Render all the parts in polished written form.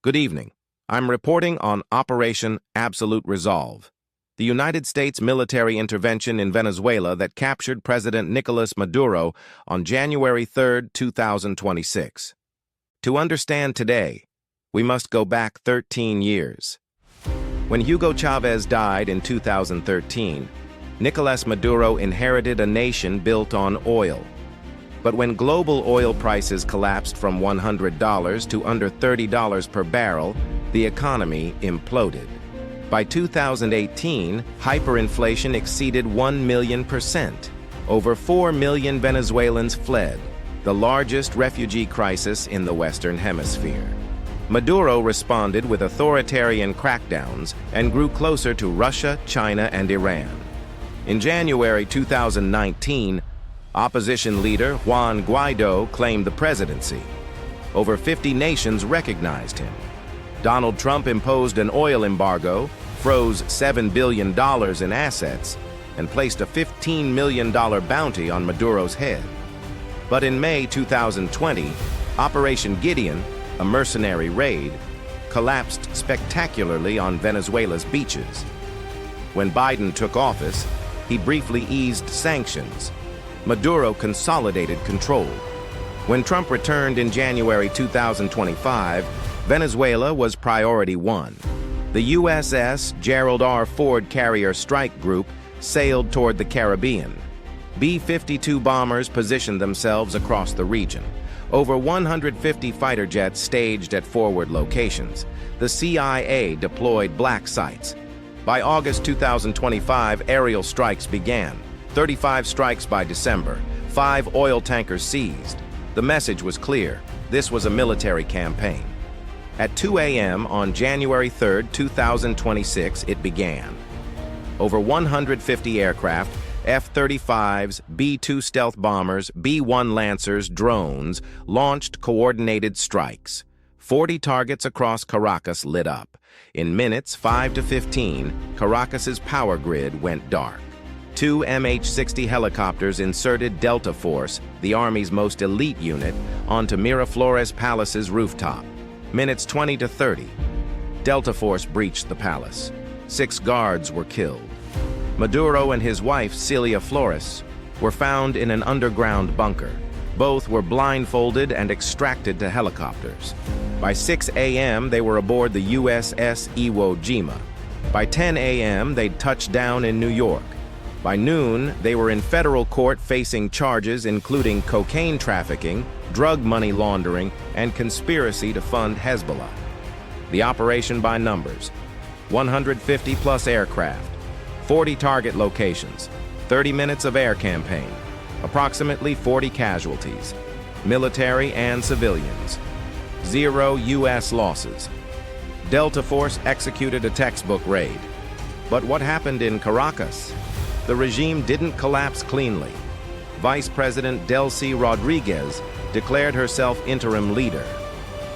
Good evening. I'm reporting on Operation Absolute Resolve, the United States military intervention in Venezuela that captured President Nicolás Maduro on January 3, 2026. To understand today, we must go back 13 years. When Hugo Chavez died in 2013, Nicolás Maduro inherited a nation built on oil. But when global oil prices collapsed from $100 to under $30 per barrel, the economy imploded. By 2018, hyperinflation exceeded 1,000,000%. Over 4 million Venezuelans fled, the largest refugee crisis in the Western Hemisphere. Maduro responded with authoritarian crackdowns and grew closer to Russia, China, and Iran. In January 2019, opposition leader Juan Guaido claimed the presidency. Over 50 nations recognized him. Donald Trump imposed an oil embargo, froze $7 billion in assets, and placed a $15 million bounty on Maduro's head. But in May 2020, Operation Gideon, a mercenary raid, collapsed spectacularly on Venezuela's beaches. When Biden took office, he briefly eased sanctions. Maduro consolidated control. When Trump returned in January 2025, Venezuela was priority one. The USS Gerald R. Ford Carrier Strike Group sailed toward the Caribbean. B-52 bombers positioned themselves across the region. Over 150 fighter jets staged at forward locations. The CIA deployed black sites. By August 2025, aerial strikes began. 35 strikes by December, 5 oil tankers seized. The message was clear. This was a military campaign. At 2 a.m. on January 3, 2026, it began. Over 150 aircraft, F-35s, B-2 stealth bombers, B-1 Lancers, drones, launched coordinated strikes. 40 targets across Caracas lit up. In minutes 5 to 15, Caracas's power grid went dark. 2 MH-60 helicopters inserted Delta Force, the Army's most elite unit, onto Miraflores Palace's rooftop. Minutes 20 to 30. Delta Force breached the palace. 6 guards were killed. Maduro and his wife, Celia Flores, were found in an underground bunker. Both were blindfolded and extracted to helicopters. By 6 a.m., they were aboard the USS Iwo Jima. By 10 a.m., they'd touched down in New York. By noon, they were in federal court facing charges including cocaine trafficking, drug money laundering, and conspiracy to fund Hezbollah. The operation by numbers: 150-plus aircraft, 40 target locations, 30 minutes of air campaign, approximately 40 casualties, military and civilians, 0 U.S. losses. Delta Force executed a textbook raid. But what happened in Caracas? The regime didn't collapse cleanly. Vice President Delcy Rodriguez declared herself interim leader.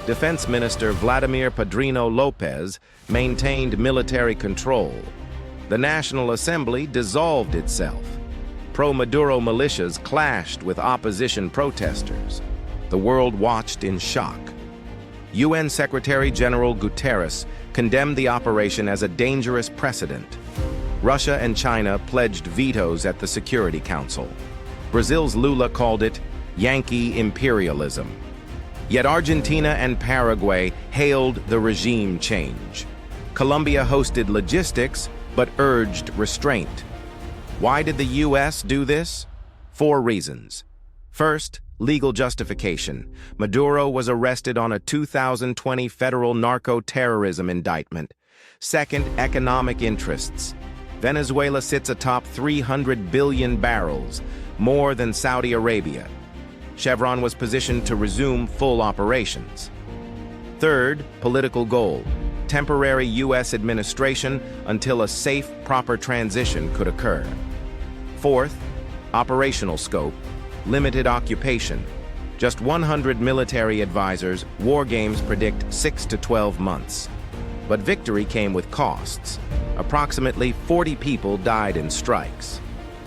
Defense Minister Vladimir Padrino Lopez maintained military control. The National Assembly dissolved itself. Pro-Maduro militias clashed with opposition protesters. The world watched in shock. UN Secretary General Guterres condemned the operation as a dangerous precedent. Russia and China pledged vetoes at the Security Council. Brazil's Lula called it Yankee imperialism. Yet Argentina and Paraguay hailed the regime change. Colombia hosted logistics, but urged restraint. Why did the U.S. do this? 4 reasons. First, legal justification. Maduro was arrested on a 2020 federal narco-terrorism indictment. Second, economic interests. Venezuela sits atop 300 billion barrels, more than Saudi Arabia. Chevron was positioned to resume full operations. Third, political goal. Temporary U.S. administration until a safe, proper transition could occur. Fourth, operational scope. Limited occupation. Just 100 military advisors, war games predict 6 to 12 months. But victory came with costs. Approximately 40 people died in strikes.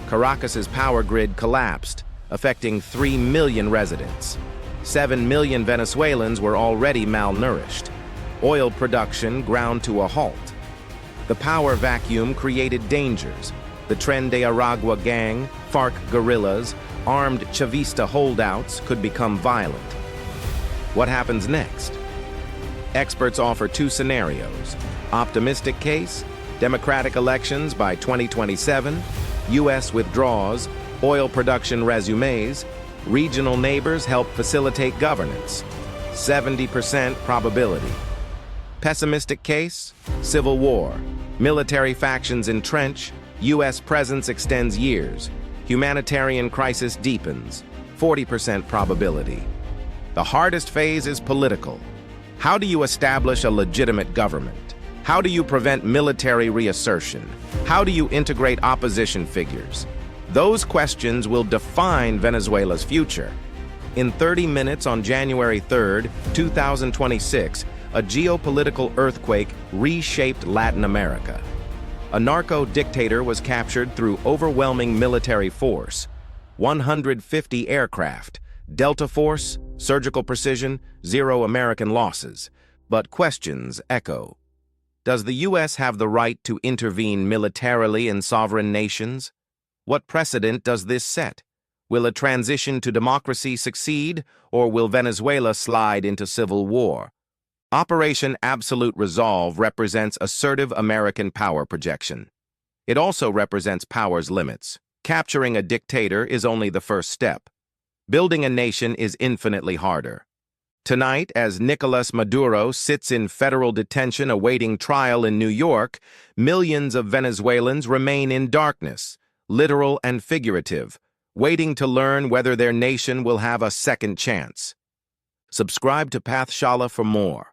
Caracas's power grid collapsed, affecting 3 million residents. 7 million Venezuelans were already malnourished. Oil production ground to a halt. The power vacuum created dangers. The Tren de Aragua gang, FARC guerrillas, armed Chavista holdouts could become violent. What happens next? Experts offer two scenarios. Optimistic case, democratic elections by 2027, U.S. withdraws, oil production resumes, regional neighbors help facilitate governance. 70% probability. Pessimistic case, civil war, military factions entrench, U.S. presence extends years, humanitarian crisis deepens. 40% probability. The hardest phase is political. How do you establish a legitimate government? How do you prevent military reassertion? How do you integrate opposition figures? Those questions will define Venezuela's future. In 30 minutes on January 3rd, 2026, a geopolitical earthquake reshaped Latin America. A narco-dictator was captured through overwhelming military force. 150 aircraft, Delta Force, surgical precision, 0 American losses. But questions echo. Does the U.S. have the right to intervene militarily in sovereign nations? What precedent does this set? Will a transition to democracy succeed, or will Venezuela slide into civil war? Operation Absolute Resolve represents assertive American power projection. It also represents power's limits. Capturing a dictator is only the first step. Building a nation is infinitely harder. Tonight, as Nicolás Maduro sits in federal detention awaiting trial in New York, millions of Venezuelans remain in darkness, literal and figurative, waiting to learn whether their nation will have a second chance. Subscribe to Pathshala for more.